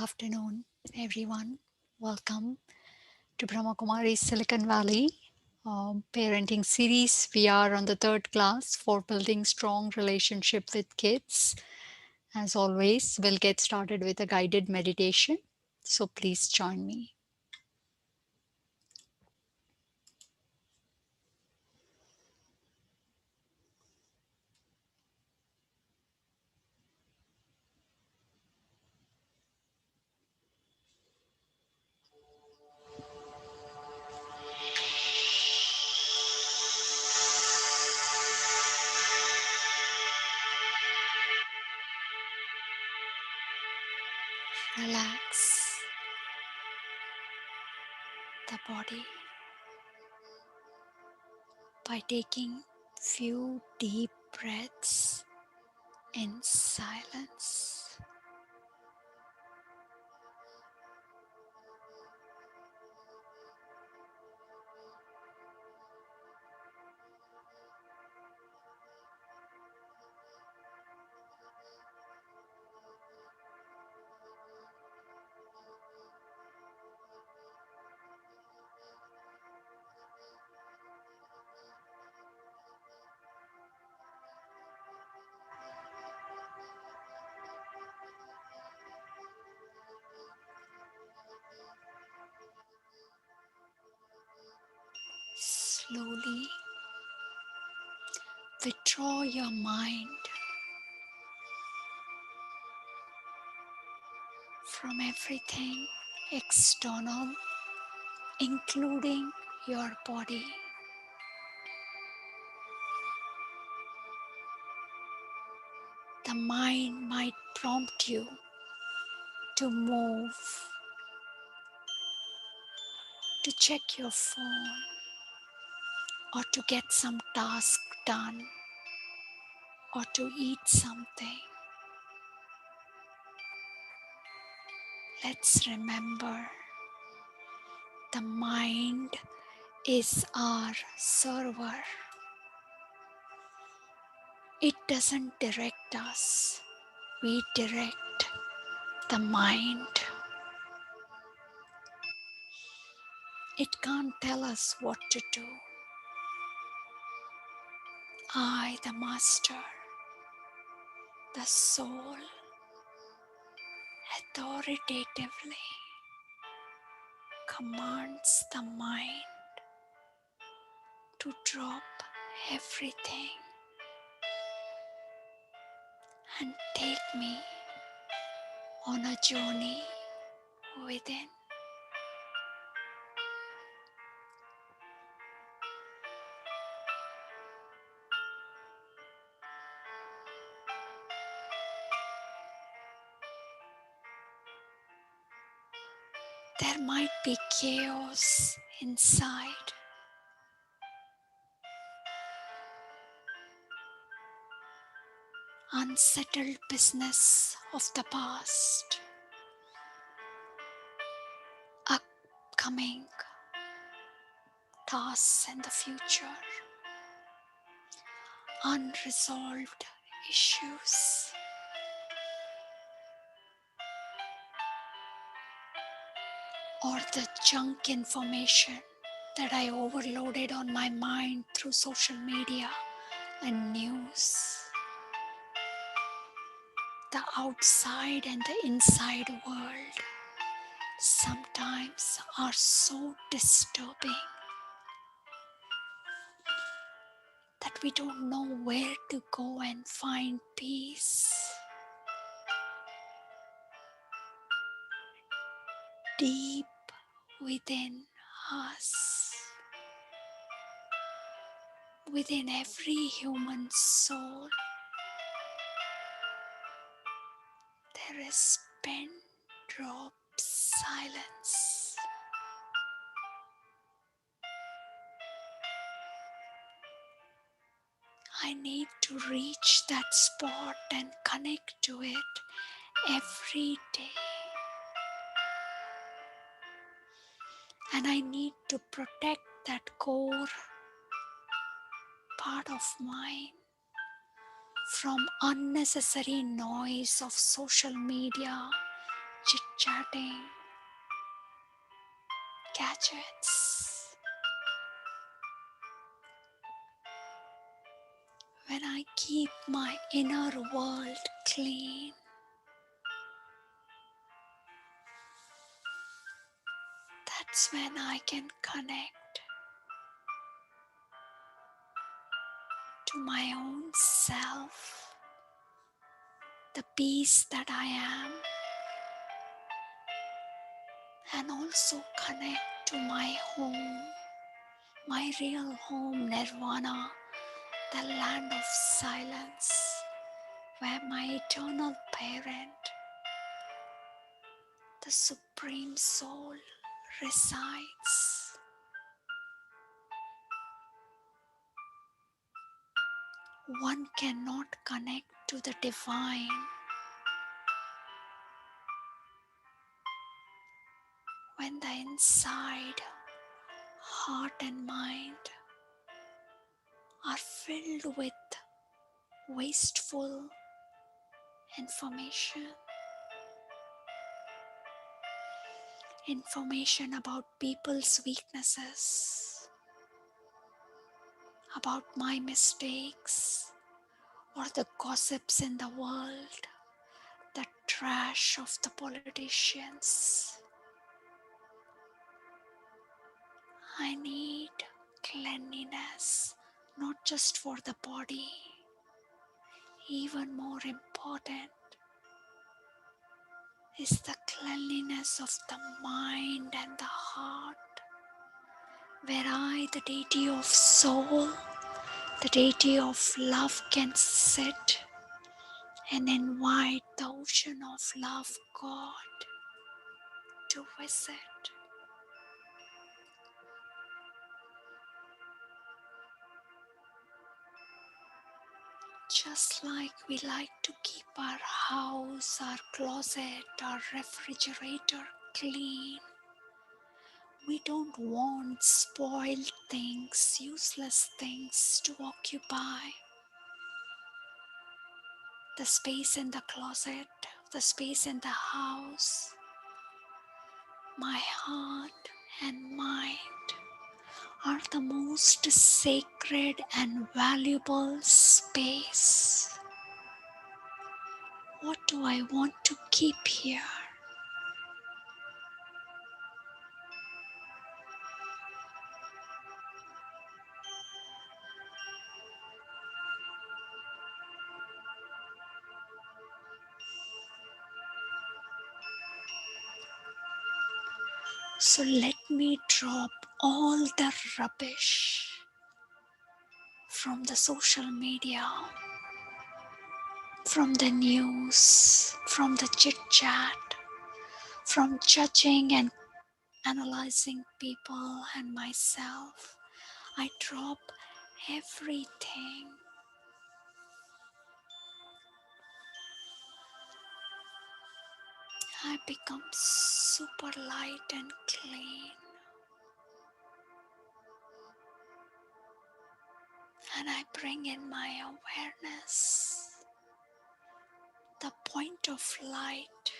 afternoon, everyone. Welcome to Brahma Kumaris Silicon Valley parenting series. We are on the third class for building strong relationship with kids. As always, we'll get started with a guided meditation. So please join me. Relax the body by taking few deep breaths in silence. Slowly withdraw your mind from everything external, including your body. The mind might prompt you to move, to check your phone, or to get some task done, or to eat something. Let's remember the mind is our server. It doesn't direct us, we direct the mind. It can't tell us what to do. I, the master, the soul, authoritatively commands the mind to drop everything and take me on a journey within. There might be chaos inside, unsettled business of the past, upcoming tasks in the future, unresolved issues. Or the junk information that I overloaded on my mind through social media and news. The outside and the inside world sometimes are so disturbing that we don't know where to go and find peace. Deep within us, within every human soul, there is pin drop silence. I need to reach that spot and connect to it every day. And I need to protect that core part of mine from unnecessary noise of social media chit-chatting, gadgets. When I keep my inner world clean, that's when I can connect to my own self, the peace that I am, and also connect to my home, my real home, Nirvana, the land of silence, where my eternal parent, the Supreme Soul, resides. One cannot connect to the divine when the inside, heart and mind are filled with wasteful information. Information about people's weaknesses, about my mistakes, or the gossips in the world, the trash of the politicians. I need cleanliness, not just for the body. Even more important is the cleanliness of the mind and the heart, where I, the deity of soul, the deity of love, can sit and invite the ocean of love, God, to visit. Just like we like to keep our house, our closet, our refrigerator clean, we don't want spoiled things, useless things to occupy the space in the closet, the space in the house. My heart and mind are the most sacred and valuable space. What do I want to keep here? So let me drop all the rubbish from the social media, from the news, from the chit chat, from judging and analyzing people and myself. I drop everything. I become super light and clean. And I bring in my awareness, the point of light,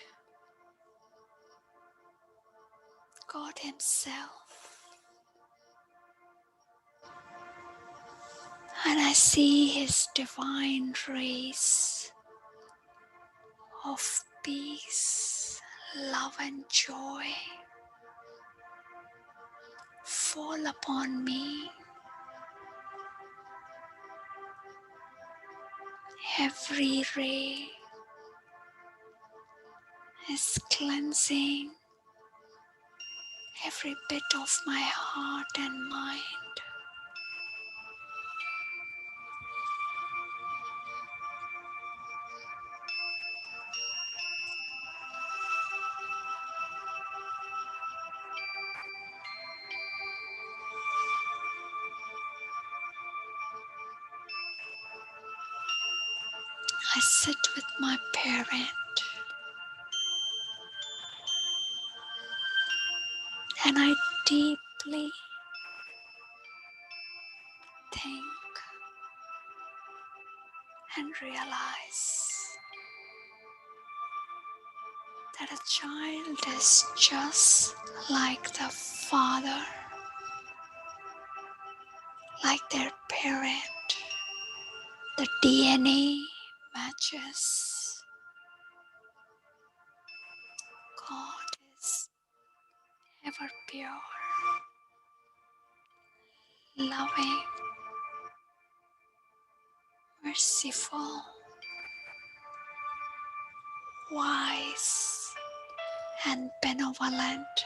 God Himself. And I see His divine rays of peace, love and joy fall upon me. Every ray is cleansing every bit of my heart and mind. I sit with my parent and I deeply think and realize that a child is just like the father, like their parent. The DNA matches. God is ever pure, loving, merciful, wise, and benevolent.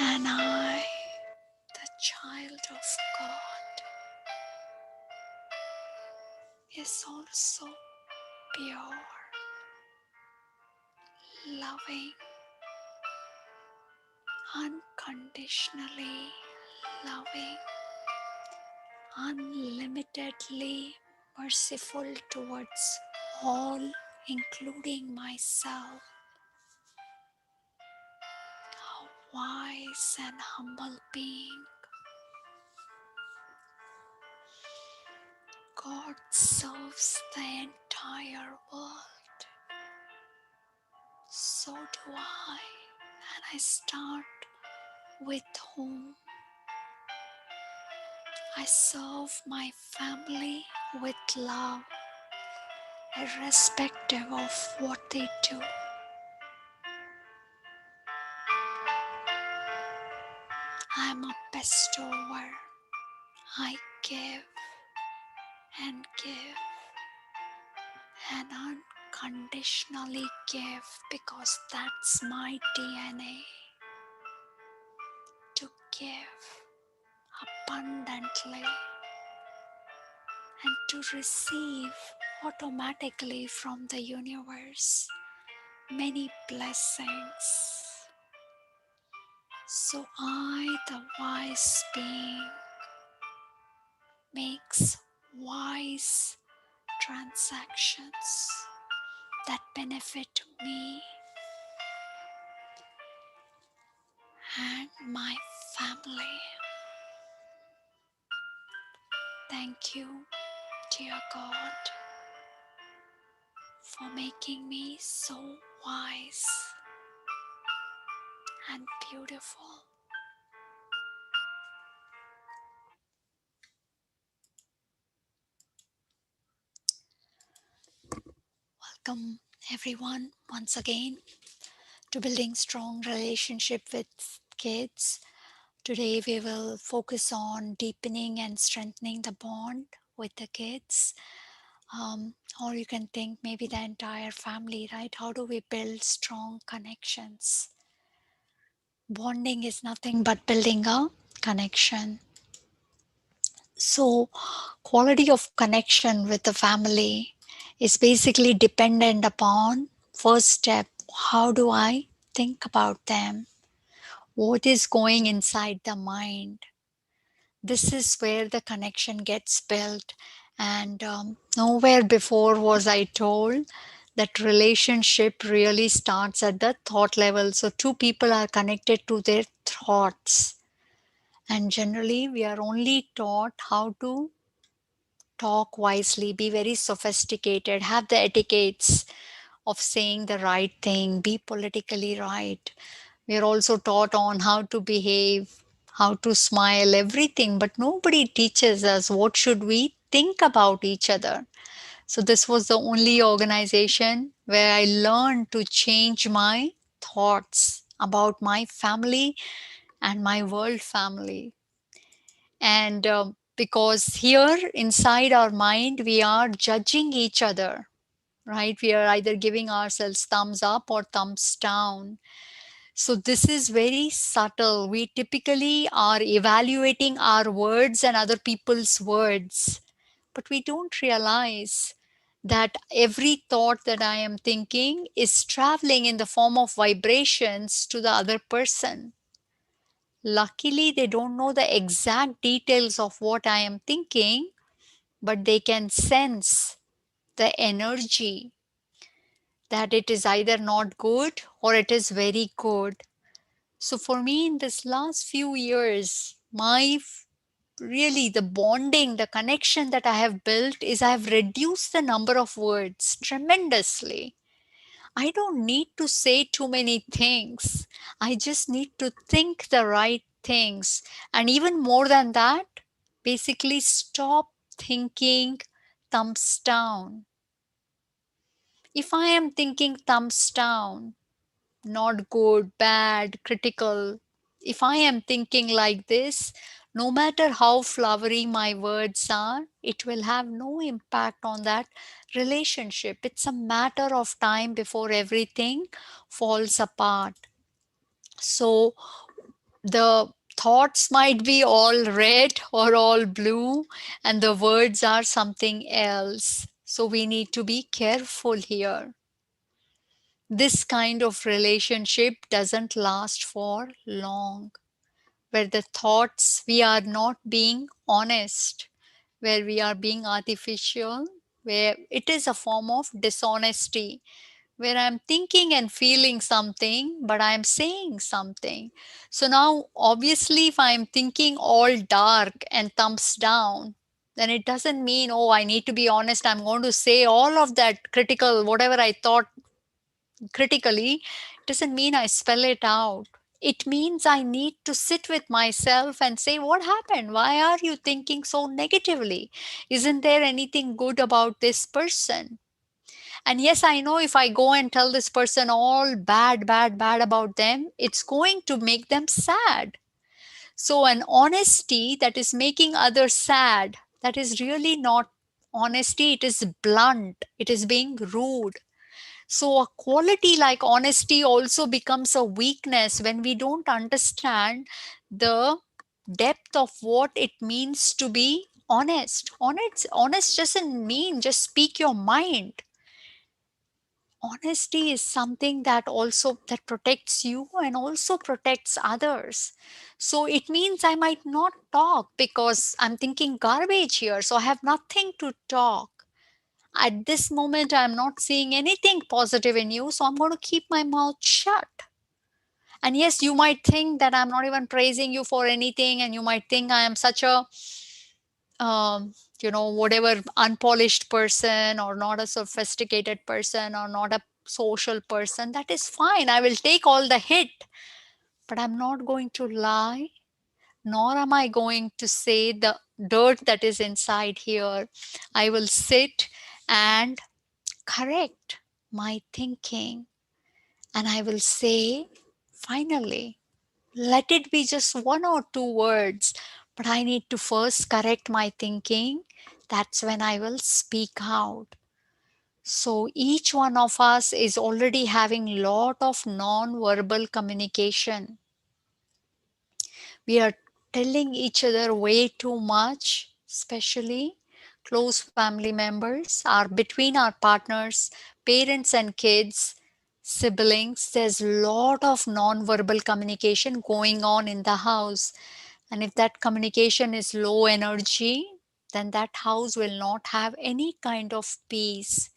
And I, the child of God, is also pure, loving, unconditionally loving, unlimitedly merciful towards all, including myself. A wise and humble being. God serves the entire world. So do I. And I start with home. I serve my family with love, irrespective of what they do. I'm a bestower. I give and give and unconditionally give because that's my DNA, to give abundantly and to receive automatically from the universe many blessings. So I, the wise being, makes wise transactions that benefit me and my family. Thank you, dear God, for making me so wise and beautiful. Welcome everyone once again to building strong relationship with kids. Today we will focus on deepening and strengthening the bond with the kids. Or you can think maybe the entire family, right? How do we build strong connections? Bonding is nothing but building a connection. So, quality of connection with the family is basically dependent upon first step, how do I think about them? What is going inside the mind? This is where the connection gets built. And nowhere before was I told that relationship really starts at the thought level. So two people are connected to their thoughts. And generally, we are only taught how to talk wisely, be very sophisticated, have the etiquettes of saying the right thing, be politically right. We are also taught on how to behave, how to smile, everything, but nobody teaches us what should we think about each other. So this was the only organization where I learned to change my thoughts about my family and my world family. And because here inside our mind, we are judging each other, right? We are either giving ourselves thumbs up or thumbs down. So this is very subtle. We typically are evaluating our words and other people's words, but we don't realize that every thought that I am thinking is traveling in the form of vibrations to the other person. Luckily, they don't know the exact details of what I am thinking, but they can sense the energy that it is either not good or it is very good. So for me, in this last few years, my really the bonding, the connection that I have built is I have reduced the number of words tremendously. I don't need to say too many things. I just need to think the right things. And even more than that, basically stop thinking thumbs down. If I am thinking thumbs down, not good, bad, critical, if I am thinking like this, no matter how flowery my words are, it will have no impact on that relationship. It's a matter of time before everything falls apart. So the thoughts might be all red or all blue, and the words are something else. So we need to be careful here. This kind of relationship doesn't last for long, where the thoughts we are not being honest, where we are being artificial, where it is a form of dishonesty, where I'm thinking and feeling something, but I'm saying something. So now, obviously, if I'm thinking all dark and thumbs down, then it doesn't mean, oh, I need to be honest. I'm going to say all of that critical, whatever I thought critically, doesn't mean I spell it out. It means I need to sit with myself and say, what happened? Why are you thinking so negatively? Isn't there anything good about this person? And yes, I know if I go and tell this person all bad, bad, bad about them, it's going to make them sad. So, an honesty that is making others sad, that is really not honesty, it is blunt, it is being rude. So, a quality like honesty also becomes a weakness when we don't understand the depth of what it means to be honest. Honest doesn't mean just speak your mind. Honesty is something that also that protects you and also protects others. So it means I might not talk because I'm thinking garbage here, so I have nothing to talk. At this moment, I'm not seeing anything positive in you, so I'm going to keep my mouth shut. And yes, you might think that I'm not even praising you for anything, and you might think I am such a, whatever, unpolished person or not a sophisticated person or not a social person. That is fine. I will take all the hit, but I'm not going to lie, nor am I going to say the dirt that is inside here. I will sit and correct my thinking. And I will say, finally, let it be just one or two words, but I need to first correct my thinking. That's when I will speak out. So each one of us is already having lot of non-verbal communication. We are telling each other way too much, especially close family members, are between our partners, parents and kids, siblings. There's a lot of non-verbal communication going on in the house. And if that communication is low energy, then that house will not have any kind of peace.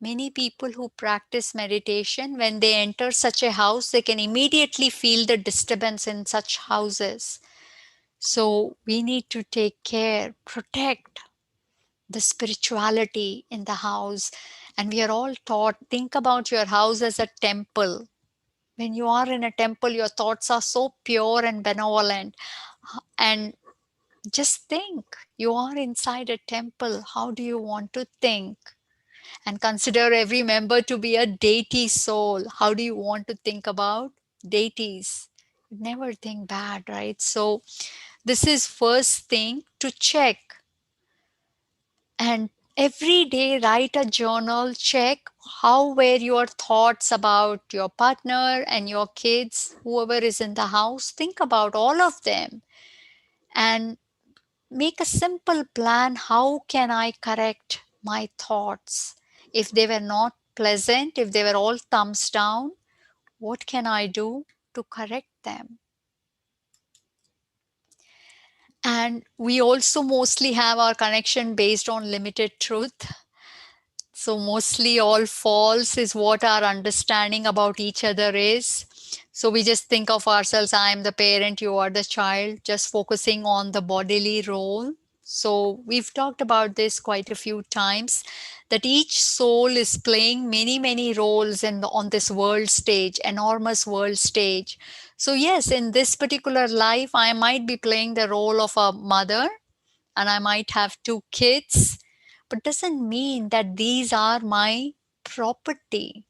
Many people who practice meditation, when they enter such a house, they can immediately feel the disturbance in such houses. So we need to take care, protect the spirituality in the house. And we are all taught, think about your house as a temple. When you are in a temple, your thoughts are so pure and benevolent. And just think, you are inside a temple. How do you want to think? And consider every member to be a deity soul. How do you want to think about deities? Never think bad, right? So this is first thing to check. And every day write a journal, check how were your thoughts about your partner and your kids, whoever is in the house. Think about all of them and make a simple plan. How can I correct my thoughts? If they were not pleasant, if they were all thumbs down, what can I do to correct them? And we also mostly have our connection based on limited truth. So mostly all false is what our understanding about each other is. So we just think of ourselves, I am the parent, you are the child, just focusing on the bodily role. So we've talked about this quite a few times, that each soul is playing many, many roles on this world stage, enormous world stage. So yes, in this particular life, I might be playing the role of a mother and I might have two kids, but doesn't mean that these are my property.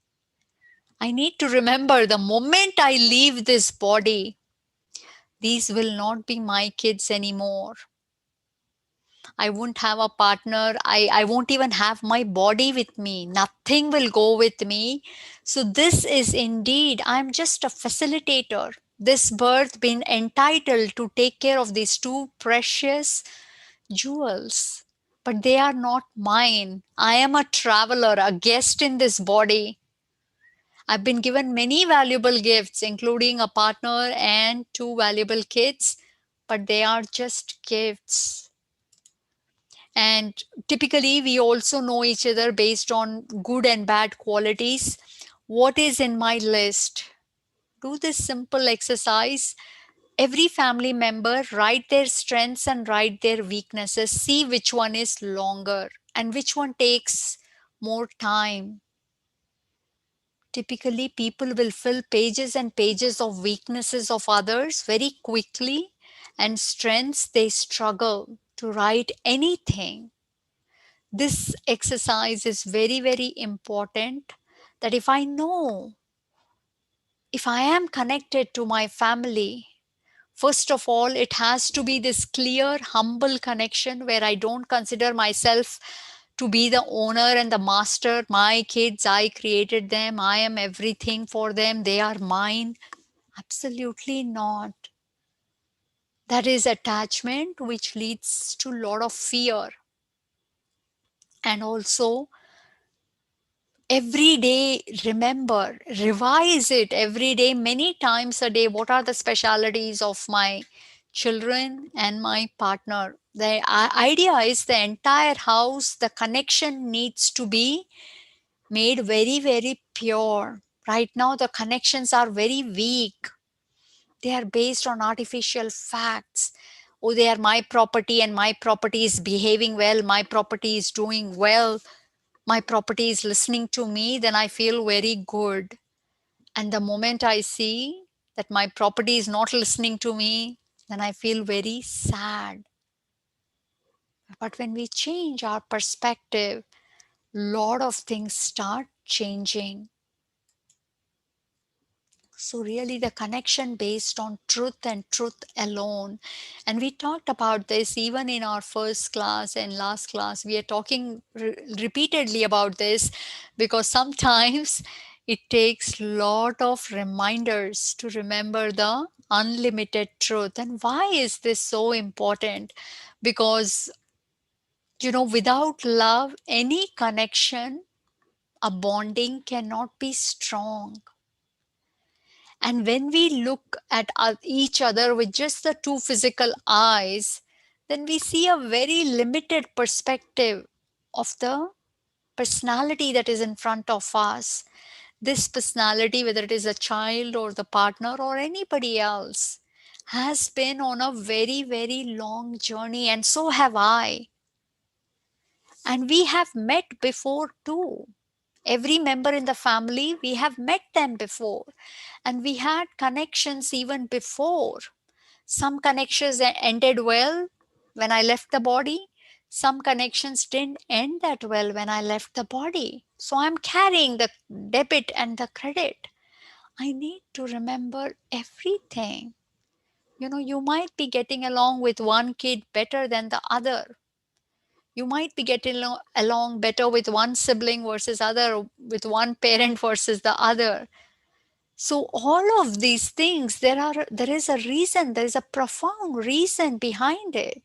I need to remember the moment I leave this body, these will not be my kids anymore. I won't have a partner. I won't even have my body with me. Nothing will go with me. So, this is indeed, I'm just a facilitator. This birth been entitled to take care of these two precious jewels, but they are not mine. I am a traveler, a guest in this body. I've been given many valuable gifts, including a partner and two valuable kids, but they are just gifts. And typically, we also know each other based on good and bad qualities. What is in my list? Do this simple exercise. Every family member write their strengths and write their weaknesses. See which one is longer and which one takes more time. Typically, people will fill pages and pages of weaknesses of others very quickly, and strengths they struggle to write anything. This exercise is very, very important, that if I know, if I am connected to my family, first of all, it has to be this clear, humble connection where I don't consider myself to be the owner and the master. My kids, I created them. I am everything for them. They are mine. Absolutely not. That is attachment which leads to a lot of fear. And also, every day, remember, revise it every day, many times a day. What are the specialities of my children and my partner? The idea is the entire house, the connection needs to be made very, very pure. Right now, the connections are very weak. They are based on artificial facts. Oh, they are my property and my property is behaving well, my property is doing well, my property is listening to me, then I feel very good. And the moment I see that my property is not listening to me, then I feel very sad. But when we change our perspective, lot of things start changing. So, really, the connection based on truth and truth alone. And we talked about this even in our first class and last class. We are talking repeatedly about this because sometimes it takes lot of reminders to remember the unlimited truth. And why is this so important? Because, without love, any connection, a bonding cannot be strong. And when we look at each other with just the two physical eyes, then we see a very limited perspective of the personality that is in front of us. This personality, whether it is a child or the partner or anybody else, has been on a very, very long journey, and so have I. And we have met before too. Every member in the family, we have met them before. And we had connections even before. Some connections ended well when I left the body. Some connections didn't end that well when I left the body. So I'm carrying the debit and the credit. I need to remember everything. You might be getting along with one kid better than the other. You might be getting along better with one sibling versus other, with one parent versus the other. So all of these things, there is a reason, there is a profound reason behind it.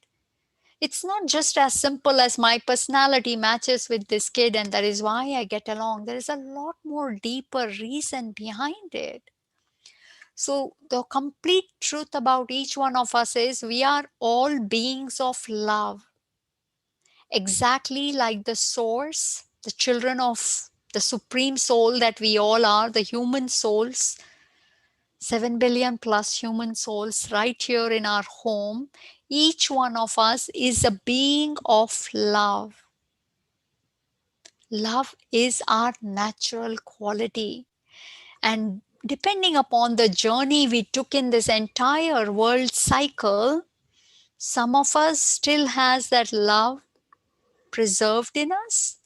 It's not just as simple as my personality matches with this kid and that is why I get along. There is a lot more deeper reason behind it. So the complete truth about each one of us is we are all beings of love. Exactly like the source, the children of the supreme soul that we all are, the human souls. 7 billion plus human souls right here in our home. Each one of us is a being of love. Love is our natural quality. And depending upon the journey we took in this entire world cycle, some of us still has that love preserved in us.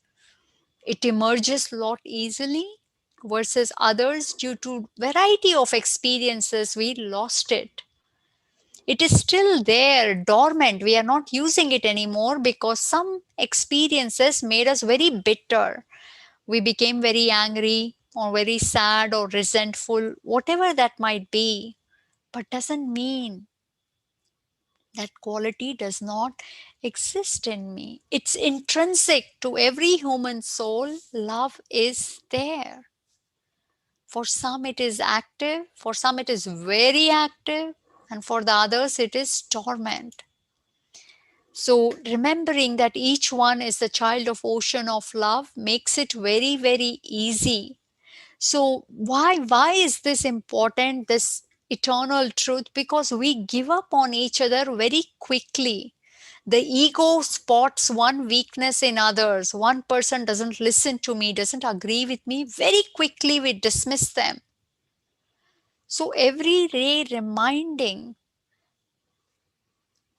It emerges a lot easily versus others due to variety of experiences we lost it. It is still there dormant. We are not using it anymore because some experiences made us very bitter. We became very angry or very sad or resentful, whatever that might be, but doesn't mean that quality does not exist in me. It's intrinsic to every human soul. Love is there. For some, it is active, for some, it is very active, and for the others, it is dormant. So, remembering that each one is the child of ocean of love makes it very, very easy. So, why is this important, this eternal truth? Because we give up on each other very quickly. The ego spots one weakness in others. One person doesn't listen to me, doesn't agree with me. Very quickly, we dismiss them. So, every day reminding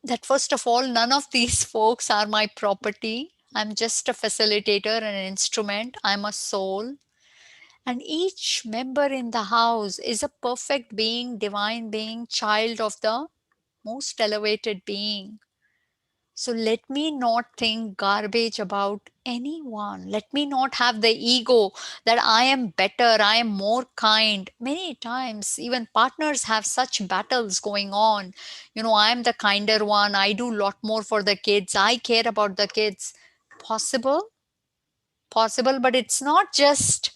that, first of all, none of these folks are my property. I'm just a facilitator and an instrument. I'm a soul. And each member in the house is a perfect being, divine being, child of the most elevated being. So let me not think garbage about anyone. Let me not have the ego that I am better, I am more kind. Many times, even partners have such battles going on. I am the kinder one, I do a lot more for the kids, I care about the kids. Possible? Possible, but it's not just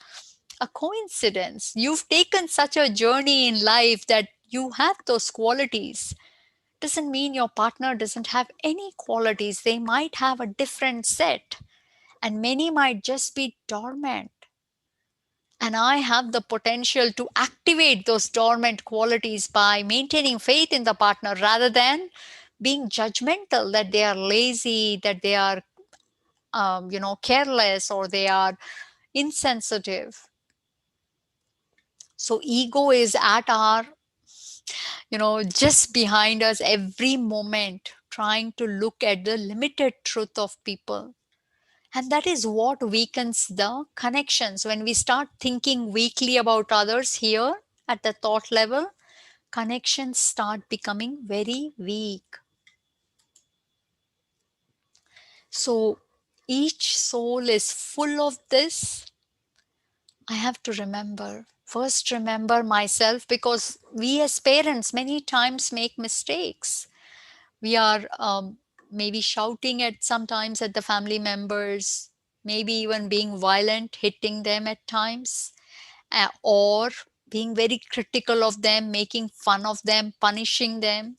a coincidence. You've taken such a journey in life that you have those qualities. Doesn't mean your partner doesn't have any qualities. They might have a different set, and many might just be dormant. And I have the potential to activate those dormant qualities by maintaining faith in the partner rather than being judgmental that they are lazy, that they are, careless, or they are insensitive. So ego is at our, just behind us every moment, trying to look at the limited truth of people. And that is what weakens the connections. When we start thinking weakly about others here at the thought level, connections start becoming very weak. So each soul is full of this. I have to remember. First, remember myself, because we as parents many times make mistakes. We are maybe shouting at sometimes at the family members, maybe even being violent, hitting them at times, or being very critical of them, making fun of them, punishing them.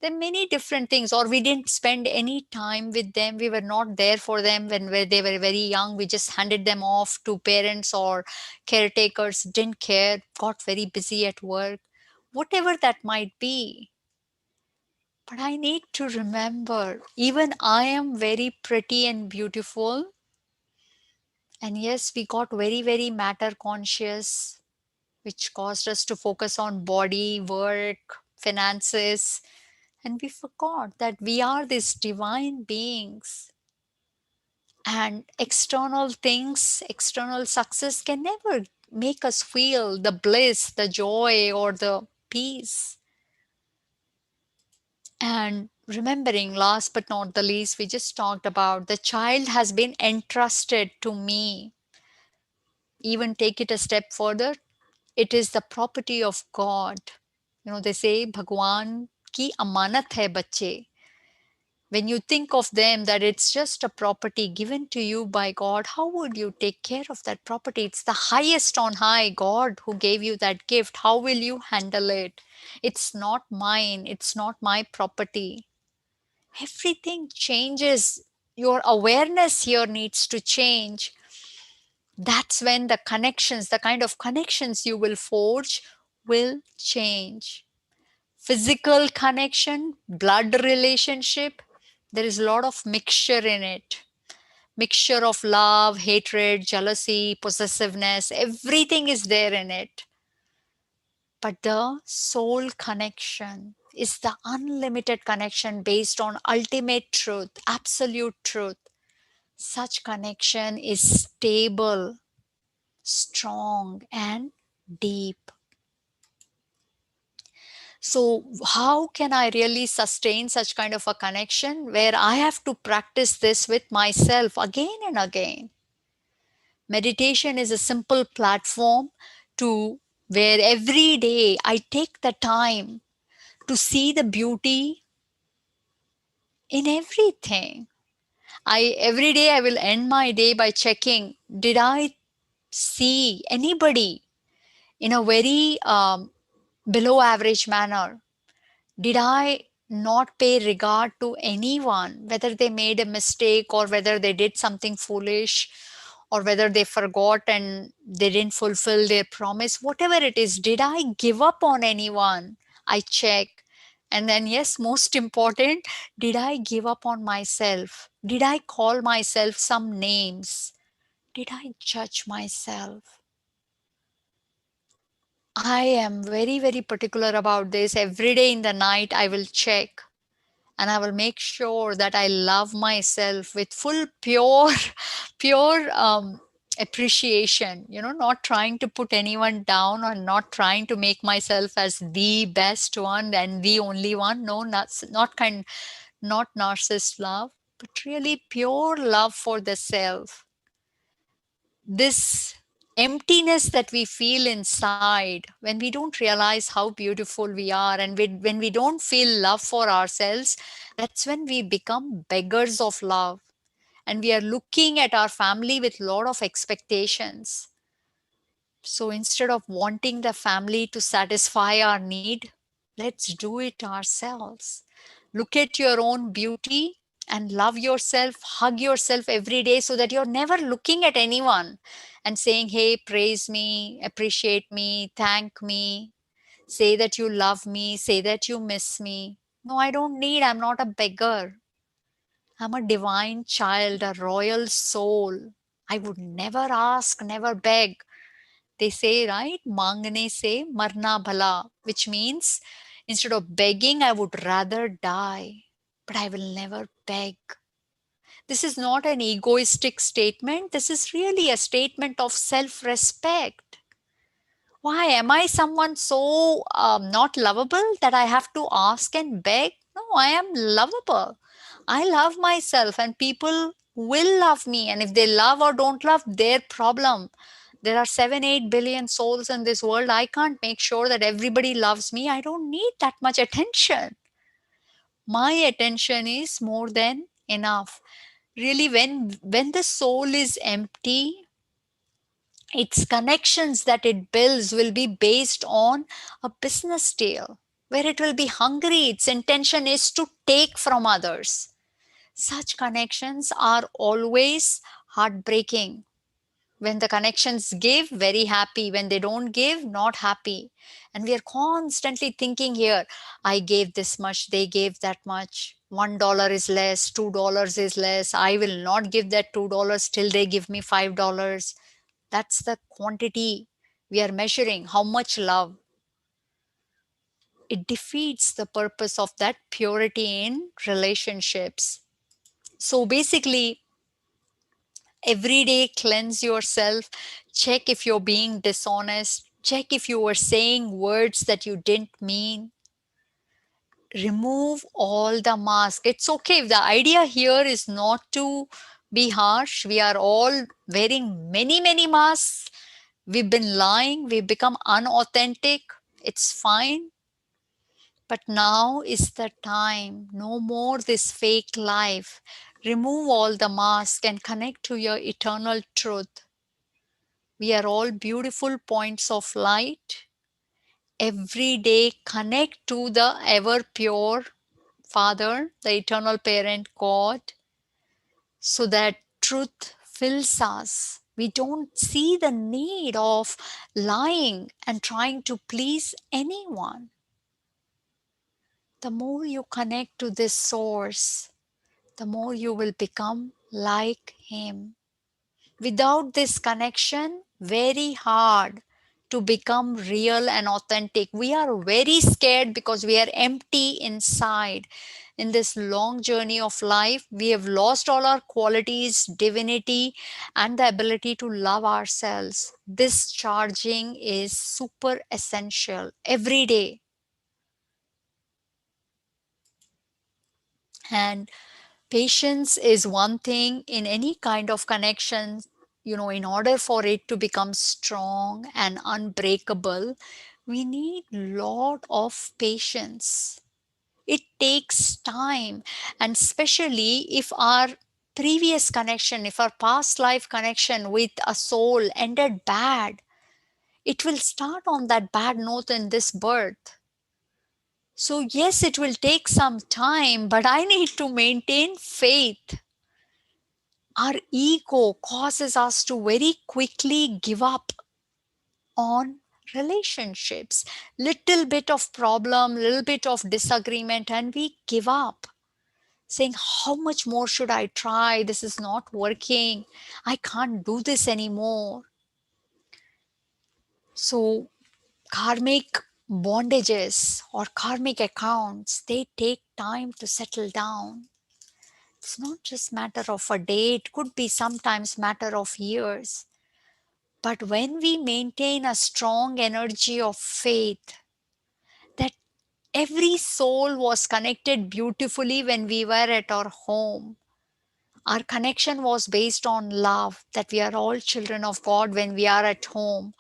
There are many different things, or we didn't spend any time with them. We were not there for them when they were very young. We just handed them off to parents or caretakers, didn't care, got very busy at work, whatever that might be. But I need to remember, even I am very pretty and beautiful. And yes, we got very, very matter conscious, which caused us to focus on body, work, finances. And we forgot that we are these divine beings. And external things, external success can never make us feel the bliss, the joy, or the peace. And remembering, last but not the least, we just talked about the child has been entrusted to me. Even take it a step further, it is the property of God. They say, Bhagwan ki amanat hai bacche. When you think of them that it's just a property given to you by God, how would you take care of that property? It's the highest on high, God who gave you that gift. How will you handle it? It's not mine, it's not my property. Everything changes. Your awareness here needs to change. That's when the connections, the kind of connections you will forge, will change. Physical connection, blood relationship, there is a lot of mixture in it. Mixture of love, hatred, jealousy, possessiveness, everything is there in it. But the soul connection is the unlimited connection based on ultimate truth, absolute truth. Such connection is stable, strong, and deep. So, how can I really sustain such kind of a connection where I have to practice this with myself again and again? Meditation is a simple platform to where every day I take the time to see the beauty in everything. I every day I will end my day by checking, did I see anybody in a very below average manner? Did I not pay regard to anyone, whether they made a mistake or whether they did something foolish or whether they forgot and they didn't fulfill their promise? Whatever it is, did I give up on anyone? I check. And then, yes, most important, did I give up on myself? Did I call myself some names? Did I judge myself? I am very, very particular about this. Every day in the night, I will check and I will make sure that I love myself with full, pure, pure appreciation. Not trying to put anyone down or not trying to make myself as the best one and the only one. No, not narcissist love, but really pure love for the self. This emptiness that we feel inside when we don't realize how beautiful we are and when we don't feel love for ourselves, that's when we become beggars of love and we are looking at our family with a lot of expectations. So instead of wanting the family to satisfy our need, let's do it ourselves. Look at your own beauty and love yourself, hug yourself every day so that you're never looking at anyone and saying, hey, praise me, appreciate me, thank me, say that you love me, say that you miss me. No, I don't need, I'm not a beggar. I'm a divine child, a royal soul. I would never ask, never beg. They say, right? Mangne se marna bhala, which means instead of begging, I would rather die, but I will never beg. This is not an egoistic statement. This is really a statement of self respect. Why am I someone so not lovable that I have to ask and beg? No, I am lovable. I love myself, and people will love me. And if they love or don't love, their problem. There are 7, 8 billion souls in this world. I can't make sure that everybody loves me. I don't need that much attention. My attention is more than enough. Really, when the soul is empty, its connections that it builds will be based on a business deal where it will be hungry. Its intention is to take from others. Such connections are always heartbreaking. When the connections give, very happy. When they don't give, not happy. And we are constantly thinking here, I gave this much, they gave that much. $1 is less, $2 is less. I will not give that $2 till they give me $5. That's the quantity we are measuring, how much love. It defeats the purpose of that purity in relationships. So basically, every day cleanse yourself, check if you're being dishonest, check if you were saying words that you didn't mean. Remove all the mask. It's okay. The idea here is not to be harsh. We are all wearing many, many masks. We've been lying, we've become unauthentic. It's fine. But now is the time. No more this fake life. Remove all the mask and connect to your eternal truth. We are all beautiful points of light. Every day connect to the ever pure Father, the eternal parent God, so that truth fills us We don't see the need of lying and trying to please anyone. The more you connect to this source, the more you will become like Him. Without this connection, very hard to become real and authentic. We are very scared because we are empty inside. In this long journey of life, we have lost all our qualities, divinity, and the ability to love ourselves. This charging is super essential every day. And patience is one thing in any kind of connection. In order for it to become strong and unbreakable, we need lot of patience. It takes time, and especially if our previous connection, if our past life connection with a soul ended bad, it will start on that bad note in this birth. So yes, it will take some time, but I need to maintain faith. Our ego causes us to very quickly give up on relationships. Little bit of problem, little bit of disagreement, and we give up, saying, how much more should I try? This is not working. I can't do this anymore. So karmic bondages or karmic accounts, they take time to settle down. It's not just matter of a day, it could be sometimes matter of years. But when we maintain a strong energy of faith that every soul was connected beautifully when we were at our home, our connection was based on love, that we are all children of God when we are at home.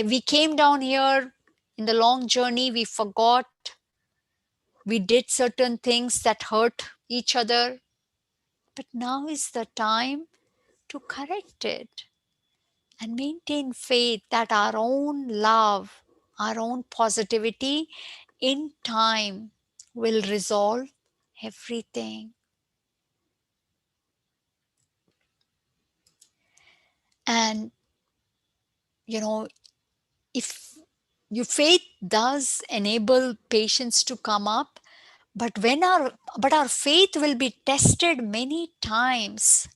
We came down here in the long journey, we forgot, we did certain things that hurt each other. But now is the time to correct it and maintain faith that our own love, our own positivity in time will resolve everything. And, you know, if your faith does enable patience to come up, but our faith will be tested many times.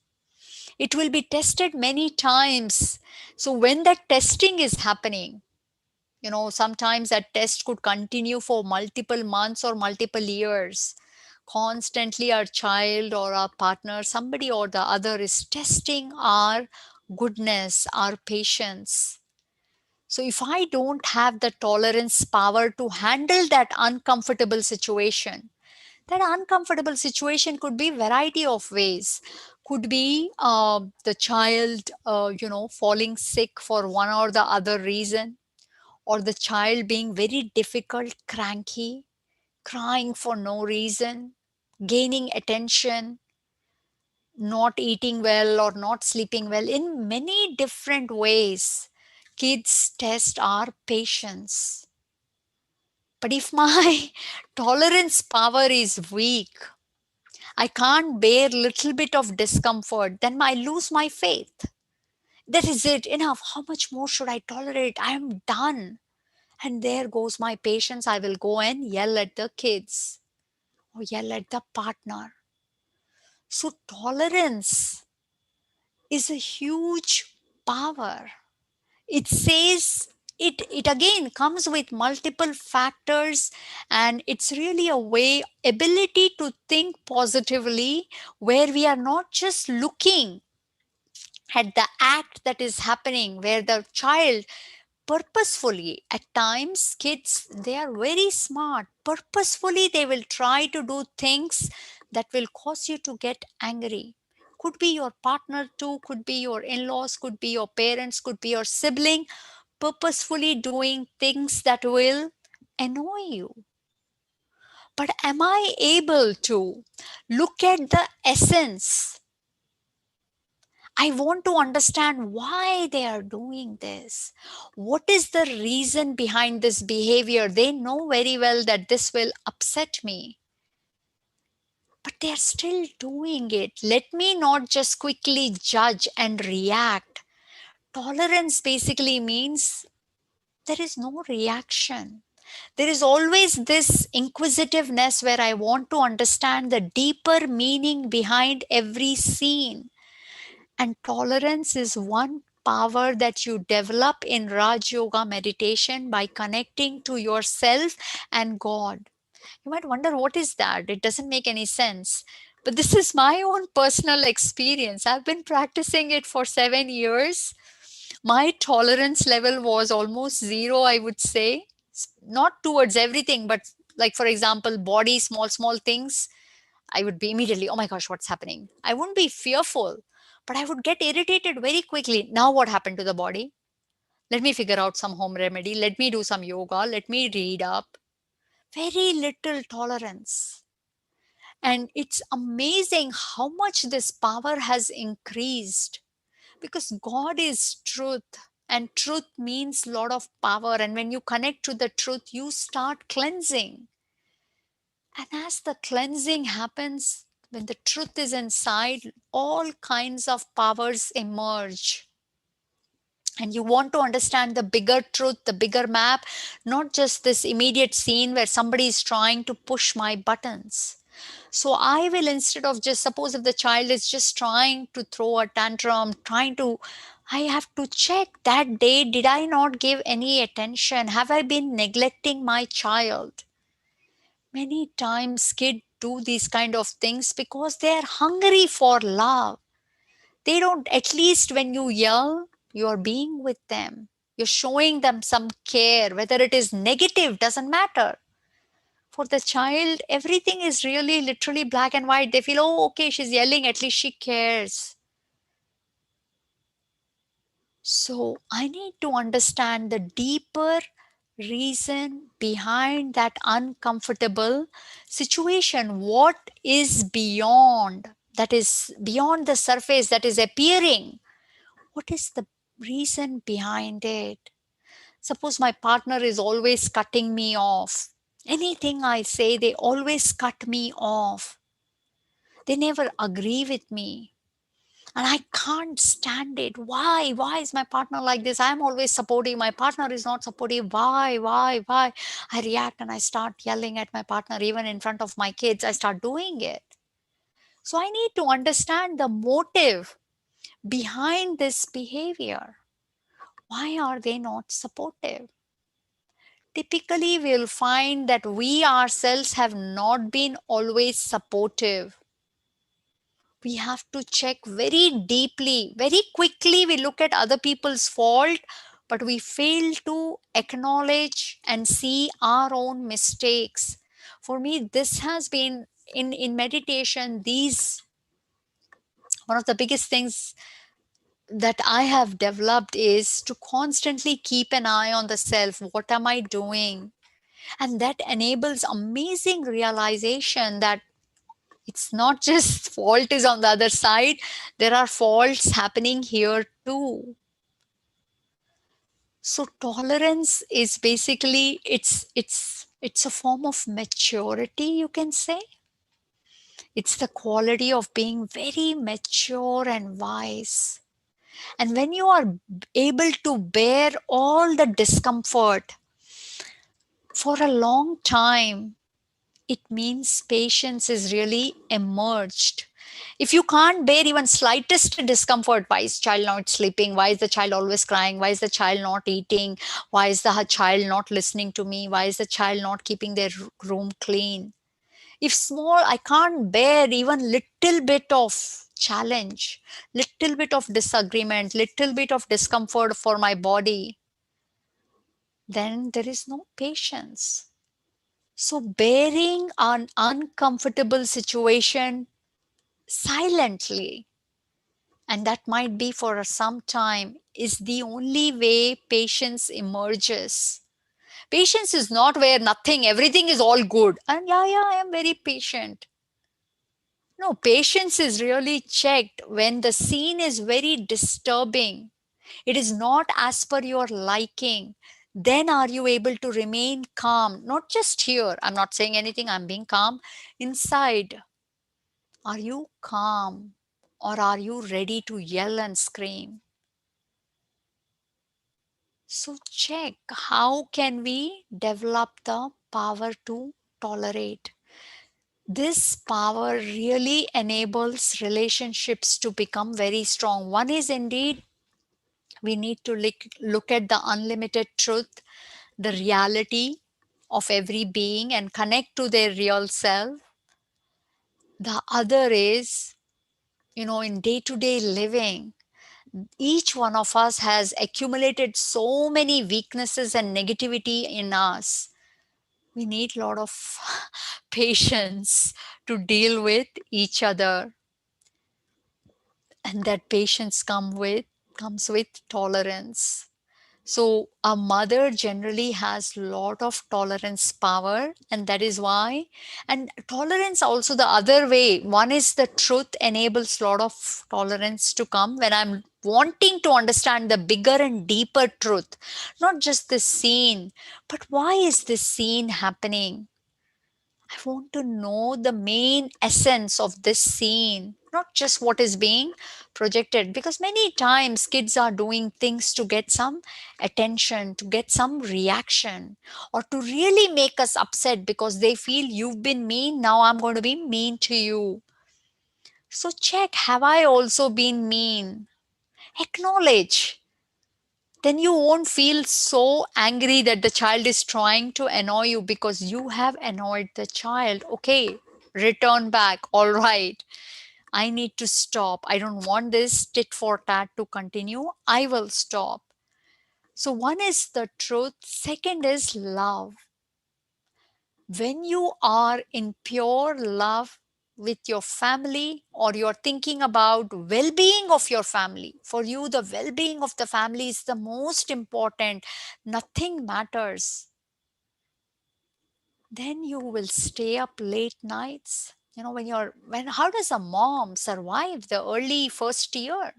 It will be tested many times. So when that testing is happening, sometimes that test could continue for multiple months or multiple years. Constantly our child or our partner, somebody or the other, is testing our goodness, our patience. So if I don't have the tolerance power to handle that uncomfortable situation, that uncomfortable situation could be variety of ways. Could be the child falling sick for one or the other reason, or the child being very difficult, cranky, crying for no reason, gaining attention, not eating well or not sleeping well. In many different ways, kids test our patience. But if my tolerance power is weak, I can't bear little bit of discomfort, then I lose my faith. That is it, enough. How much more should I tolerate? I am done. And there goes my patience. I will go and yell at the kids or yell at the partner. So, tolerance is a huge power. It says, it again comes with multiple factors, and it's really a way, ability to think positively, where we are not just looking at the act that is happening, where the child purposefully, at times kids, they are very smart, purposefully they will try to do things that will cause you to get angry. Could be your partner too, could be your in-laws, could be your parents, could be your sibling, purposefully doing things that will annoy you. But am I able to look at the essence? I want to understand why they are doing this. What is the reason behind this behavior? They know very well that this will upset me, but they are still doing it. Let me not just quickly judge and react. Tolerance basically means there is no reaction. There is always this inquisitiveness where I want to understand the deeper meaning behind every scene. And tolerance is one power that you develop in Raj Yoga meditation by connecting to yourself and God. You might wonder, what is that? It doesn't make any sense. But this is my own personal experience. I've been practicing it for 7 years. My tolerance level was almost zero, I would say. Not towards everything, but like, for example, body, small things. I would be immediately, oh my gosh, what's happening? I wouldn't be fearful, but I would get irritated very quickly. Now, what happened to the body? Let me figure out some home remedy. Let me do some yoga. Let me read up. Very little tolerance. And it's amazing how much this power has increased because God is truth. And truth means a lot of power. And when you connect to the truth, you start cleansing. And as the cleansing happens, when the truth is inside, all kinds of powers emerge. And you want to understand the bigger truth, the bigger map, not just this immediate scene where somebody is trying to push my buttons. So I will, instead of just, suppose if the child is just trying to throw a tantrum, I have to check that day, did I not give any attention? Have I been neglecting my child? Many times kids do these kind of things because they are hungry for love. They don't, at least when you yell, you're being with them. You're showing them some care, whether it is negative, doesn't matter. For the child, everything is really literally black and white. They feel, oh, okay, she's yelling, at least she cares. So I need to understand the deeper reason behind that uncomfortable situation. What is beyond, that is beyond the surface, that is appearing? What is the reason behind it? Suppose my partner is always cutting me off. Anything I say, they always cut me off. They never agree with me. And I can't stand it. Why? Why is my partner like this? I'm always supportive. My partner is not supportive. Why? I react and I start yelling at my partner, even in front of my kids. I start doing it. So I need to understand the motive behind this behavior. Why are they not supportive? Typically, we'll find that we ourselves have not been always supportive. We have to check very deeply. Very quickly, we look at other people's fault, but we fail to acknowledge and see our own mistakes. For me, this has been in meditation, these one of the biggest things that I have developed is to constantly keep an eye on the self. What am I doing? And that enables amazing realization that it's not just fault is on the other side, there are faults happening here too. So tolerance is basically, it's a form of maturity, you can say. It's the quality of being very mature and wise. And when you are able to bear all the discomfort for a long time, it means patience is really emerged. If you can't bear even slightest discomfort, why is child not sleeping? Why is the child always crying? Why is the child not eating? Why is the child not listening to me? Why is the child not keeping their room clean? If small, I can't bear even little bit of challenge, little bit of disagreement, little bit of discomfort for my body, then there is no patience. So bearing an uncomfortable situation silently, and that might be for some time, is the only way patience emerges. Patience is not where nothing, everything is all good. And yeah, I am very patient. No, patience is really checked when the scene is very disturbing. It is not as per your liking. Then are you able to remain calm? Not just here. I'm not saying anything. I'm being calm. Inside, are you calm? Or are you ready to yell and scream? So check, how can we develop the power to tolerate? This power really enables relationships to become very strong. One is indeed we need to look at the unlimited truth, the reality of every being and connect to their real self. The other is, in day to day living, each one of us has accumulated so many weaknesses and negativity in us. We need a lot of patience to deal with each other, and that patience comes with tolerance. So a mother generally has lot of tolerance power, and that is why. And tolerance also the other way. One is the truth enables lot of tolerance to come when I'm wanting to understand the bigger and deeper truth, not just the scene, but why is this scene happening? I want to know the main essence of this scene, not just what is being projected. Because many times kids are doing things to get some attention, to get some reaction, or to really make us upset because they feel you've been mean, now I'm going to be mean to you. So check, have I also been mean? Acknowledge. Then you won't feel so angry that the child is trying to annoy you because you have annoyed the child. Okay, return back. All right, I need to stop. I don't want this tit for tat to continue. I will stop. So, one is the truth, second is love. When you are in pure love with your family, or you're thinking about well-being of your family, for you the well-being of the family is the most important, nothing matters, then you will stay up late nights. When how does a mom survive the early first year?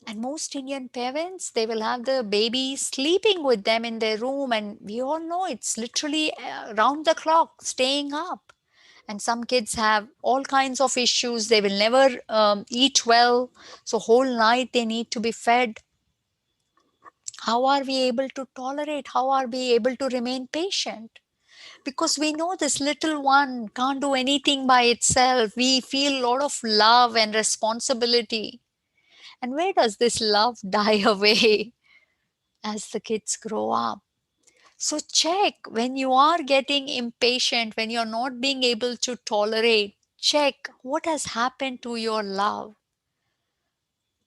And most Indian parents, they will have the baby sleeping with them in their room, and we all know it's literally round the clock staying up. And some kids have all kinds of issues. They will never eat well, so whole night they need to be fed. How are we able to tolerate? How are we able to remain patient? Because we know this little one can't do anything by itself. We feel a lot of love and responsibility. And where does this love die away as the kids grow up? So check, when you are getting impatient, when you're not being able to tolerate, check what has happened to your love.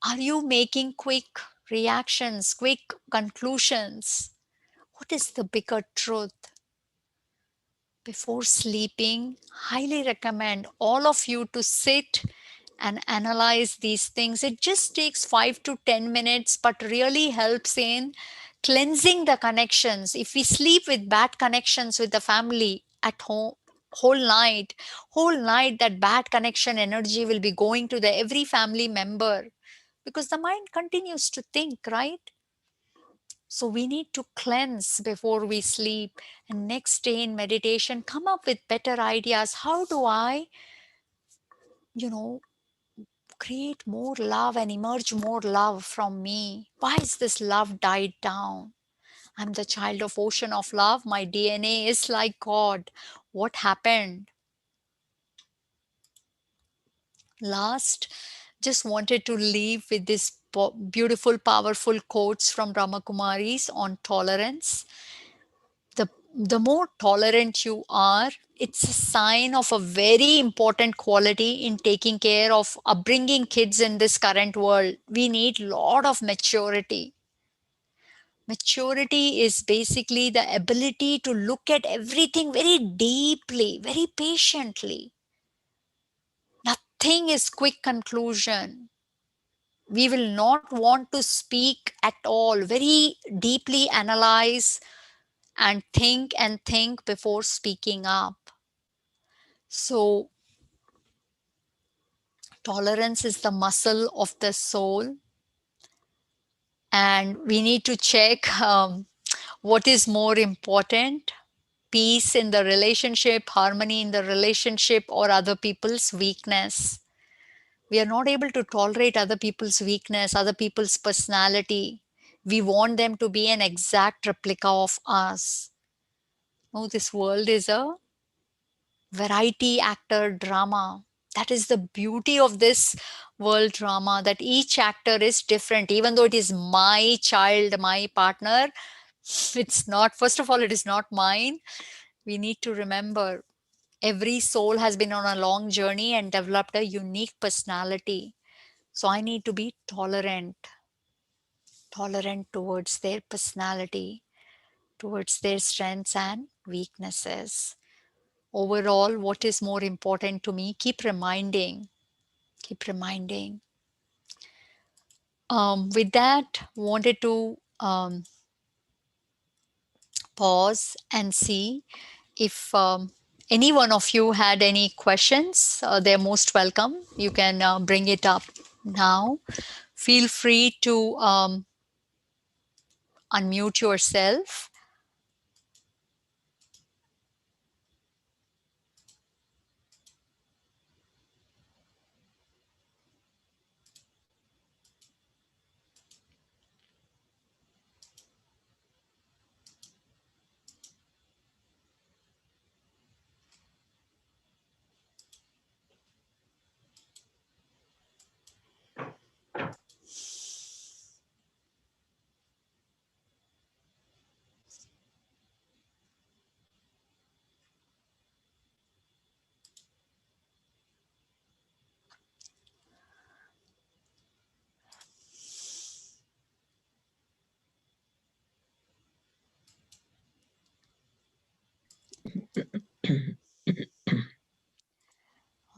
Are you making quick reactions, quick conclusions? What is the bigger truth? Before sleeping, highly recommend all of you to sit and analyze these things. It just takes 5 to 10 minutes, but really helps in cleansing the connections. If we sleep with bad connections with the family at home, whole night that bad connection energy will be going to the every family member, because the mind continues to think, right? So we need to cleanse before we sleep, and next day in meditation come up with better ideas. How do I, you know, create more love and emerge more love from me? Why is this love died down? I'm the child of ocean of love. My DNA is like God. What happened? Last, just wanted to leave with this beautiful, powerful quotes from Brahma Kumaris on tolerance. The more tolerant you are, it's a sign of a very important quality in taking care of upbringing kids in this current world. We need lot of maturity. Maturity is basically the ability to look at everything very deeply, very patiently. Nothing is quick conclusion. We will not want to speak at all. Very deeply analyze and think before speaking up. So tolerance is the muscle of the soul, and we need to check what is more important: peace in the relationship, harmony in the relationship, or other people's weakness. We are not able to tolerate other people's weakness, other people's personality. We want them to be an exact replica of us. No, this world is a variety actor drama. That is the beauty of this world drama, that each actor is different. Even though it is my child, my partner, it's not, first of all, it is not mine. We need to remember every soul has been on a long journey and developed a unique personality. So I need to be tolerant towards their personality, towards their strengths and weaknesses. Overall, what is more important to me? Keep reminding. With that, wanted to pause and see if any one of you had any questions. They're most welcome. You can bring it up now. Feel free to unmute yourself.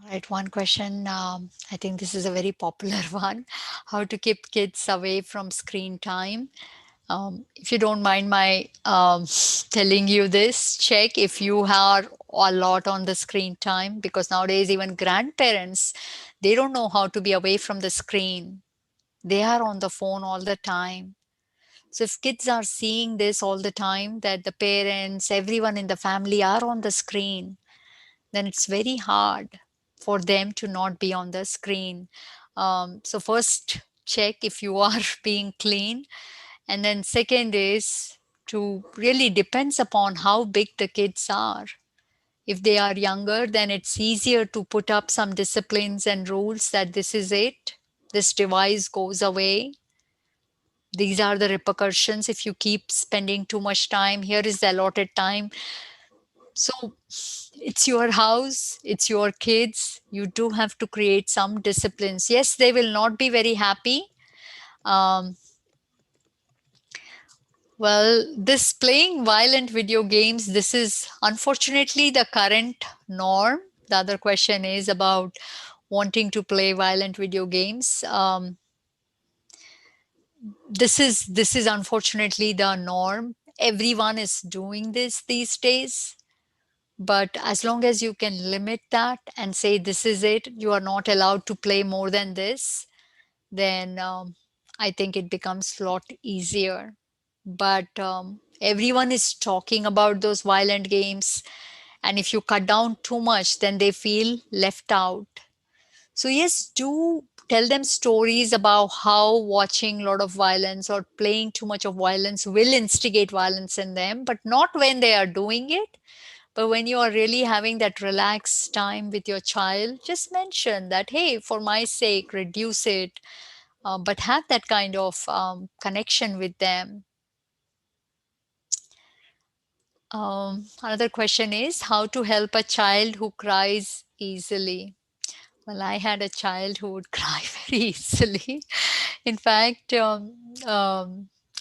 All right, one question. I think this is a very popular one. How to keep kids away from screen time? If you don't mind my telling you this, check if you are a lot on the screen time, because nowadays even grandparents, they don't know how to be away from the screen. They are on the phone all the time. So if kids are seeing this all the time, that the parents, everyone in the family are on the screen, then it's very hard for them to not be on the screen. So first, check if you are being clean. And then second is to really depends upon how big the kids are. If they are younger, then it's easier to put up some disciplines and rules that this is it. This device goes away. These are the repercussions if you keep spending too much time. Here is the allotted time. So it's your house, it's your kids. You do have to create some disciplines. Yes, they will not be very happy. Um, well, this playing violent video games, this is unfortunately the current norm. The other question is about wanting to play violent video games. This is unfortunately the norm. Everyone is doing this these days. But as long as you can limit that and say this is it, you are not allowed to play more than this, then I think it becomes a lot easier. But everyone is talking about those violent games, and if you cut down too much, then they feel left out. So yes, do tell them stories about how watching a lot of violence or playing too much of violence will instigate violence in them, but not when they are doing it. But when you are really having that relaxed time with your child, just mention that, hey, for my sake, reduce it, but have that kind of connection with them. Another question is how to help a child who cries easily. Well, I had a child who would cry very easily. In fact,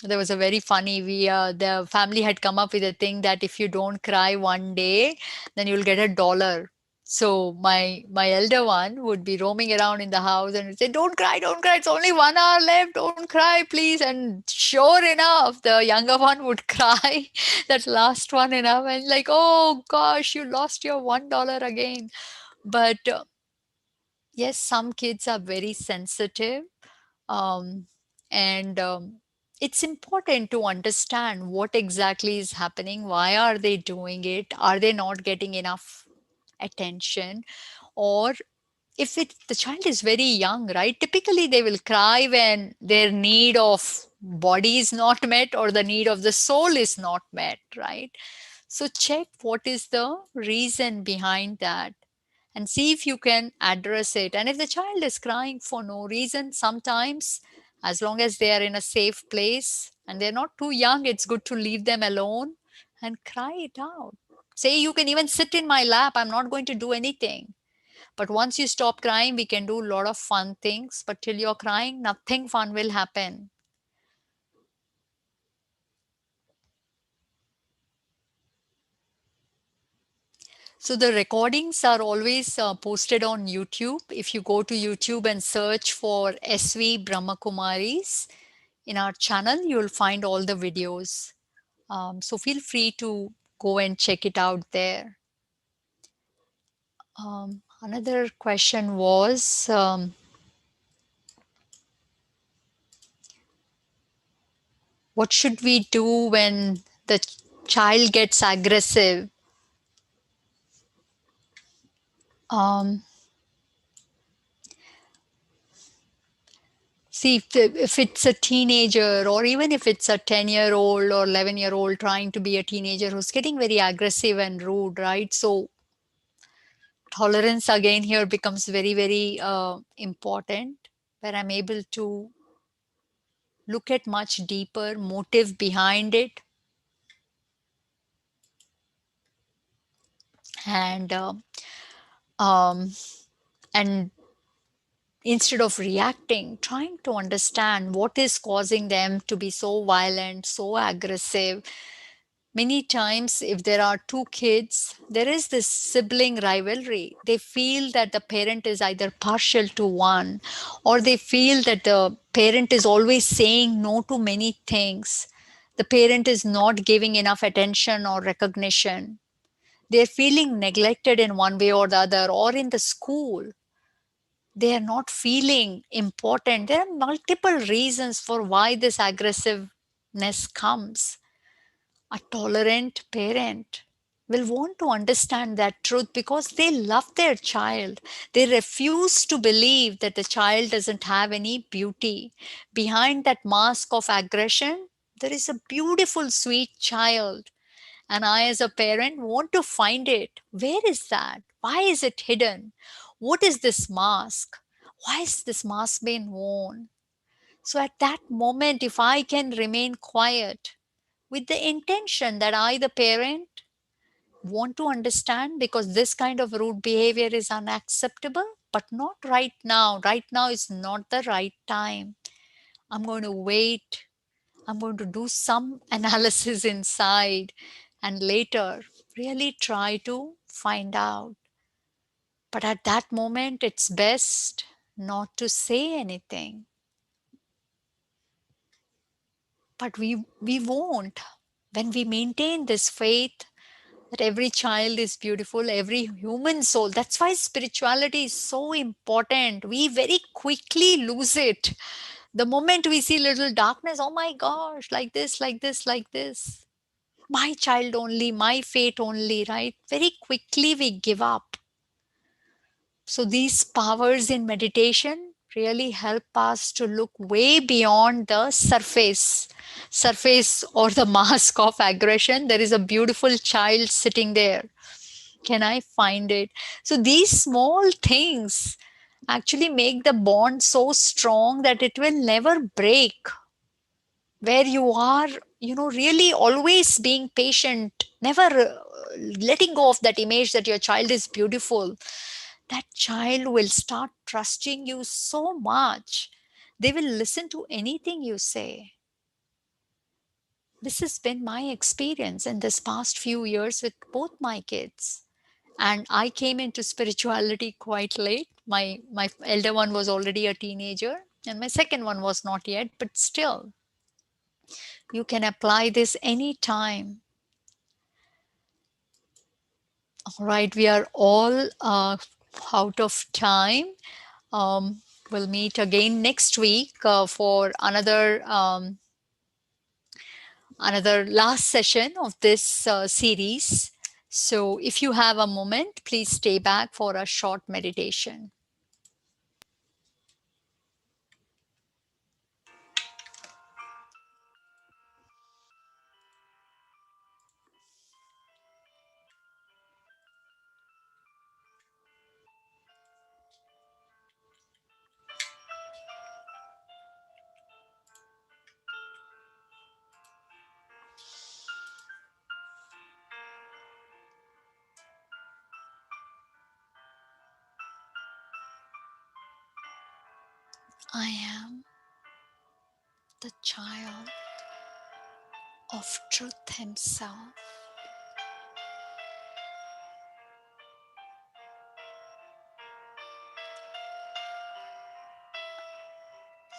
there was a very funny. The family had come up with a thing that if you don't cry one day, then you'll get $1. So my elder one would be roaming around in the house and would say, "Don't cry, don't cry. It's only 1 hour left. Don't cry, please." And sure enough, the younger one would cry. That last one enough, and like, "Oh gosh, you lost your $1 again." But yes, some kids are very sensitive, um, and it's important to understand what exactly is happening. Why are they doing it? Are they not getting enough attention? Or if the child is very young, right, typically they will cry when their need of body is not met or the need of the soul is not met, right? So check what is the reason behind that and see if you can address it. And if the child is crying for no reason, sometimes, as long as they are in a safe place and they're not too young, it's good to leave them alone and cry it out. Say, you can even sit in my lap, I'm not going to do anything. But once you stop crying, we can do a lot of fun things. But till you're crying, nothing fun will happen. So the recordings are always posted on YouTube. If you go to YouTube and search for SV Brahma Kumaris in our channel, you'll find all the videos. So feel free to go and check it out there. Another question was, what should we do when the child gets aggressive? Um, See, if it's a teenager, or even if it's a 10-year-old or 11-year-old trying to be a teenager who's getting very aggressive and rude, right? So, tolerance again here becomes very, very important, where I'm able to look at much deeper motive behind it. And um, and instead of reacting, trying to understand what is causing them to be so violent, so aggressive. Many times, if there are two kids, there is this sibling rivalry. They feel that the parent is either partial to one, or they feel that the parent is always saying no to many things. The parent is not giving enough attention or recognition. They're feeling neglected in one way or the other, or in the school. They are not feeling important. There are multiple reasons for why this aggressiveness comes. A tolerant parent will want to understand that truth because they love their child. They refuse to believe that the child doesn't have any beauty. Behind that mask of aggression, there is a beautiful, sweet child. And I, as a parent, want to find it. Where is that? Why is it hidden? What is this mask? Why is this mask being worn? So at that moment, if I can remain quiet, with the intention that I, the parent, want to understand, because this kind of rude behavior is unacceptable, but not right now. Right now is not the right time. I'm going to wait. I'm going to do some analysis inside and later really try to find out. But at that moment, it's best not to say anything. But we won't. When we maintain this faith that every child is beautiful, every human soul. That's why spirituality is so important. We very quickly lose it. The moment we see little darkness, oh my gosh, like this, like this, like this. My child only, my fate only, right? Very quickly we give up. So these powers in meditation really help us to look way beyond the surface or the mask of aggression. There is a beautiful child sitting there. Can I find it? So these small things actually make the bond so strong that it will never break. Where you are, really always being patient, never letting go of that image that your child is beautiful. That child will start trusting you so much. They will listen to anything you say. This has been my experience in this past few years with both my kids. And I came into spirituality quite late. My elder one was already a teenager, and my second one was not yet, but still, you can apply this anytime. All right, we are all out of time. We'll meet again next week for another last session of this series. So if you have a moment, please stay back for a short meditation. I am the child of Truth Himself.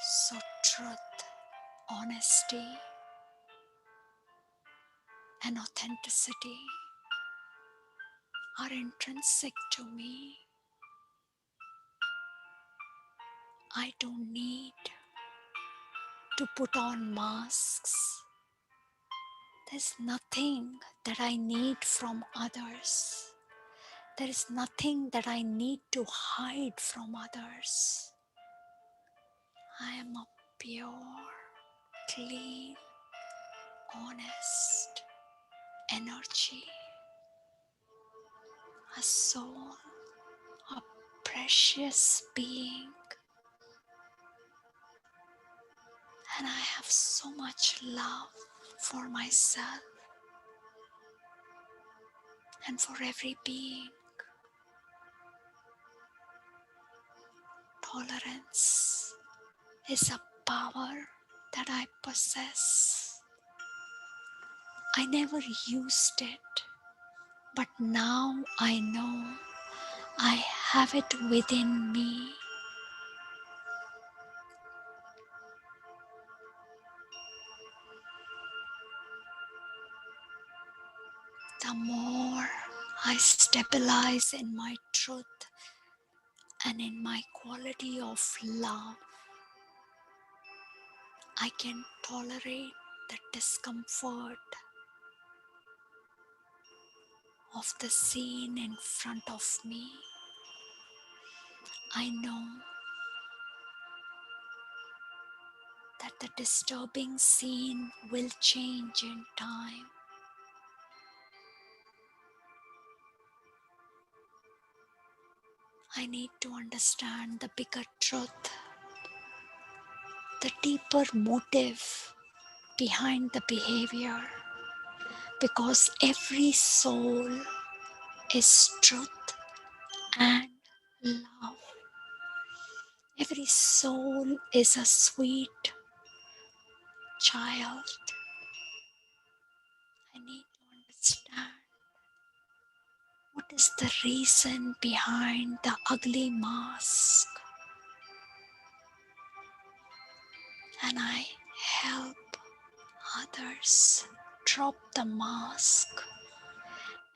So truth, honesty, and authenticity are intrinsic to me. I don't need to put on masks. There's nothing that I need from others. There is nothing that I need to hide from others. I am a pure, clean, honest energy, a soul, a precious being. And I have so much love for myself and for every being. Tolerance is a power that I possess. I never used it, but now I know I have it within me. The more I stabilize in my truth and in my quality of love, I can tolerate the discomfort of the scene in front of me. I know that the disturbing scene will change in time. I need to understand the bigger truth, the deeper motive behind the behavior, because every soul is truth and love. Every soul is a sweet child. I need to understand what is the reason behind the ugly mask, and I help others drop the mask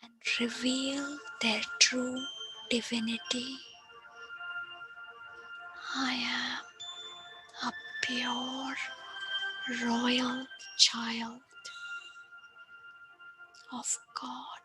and reveal their true divinity. I am a pure royal child of God.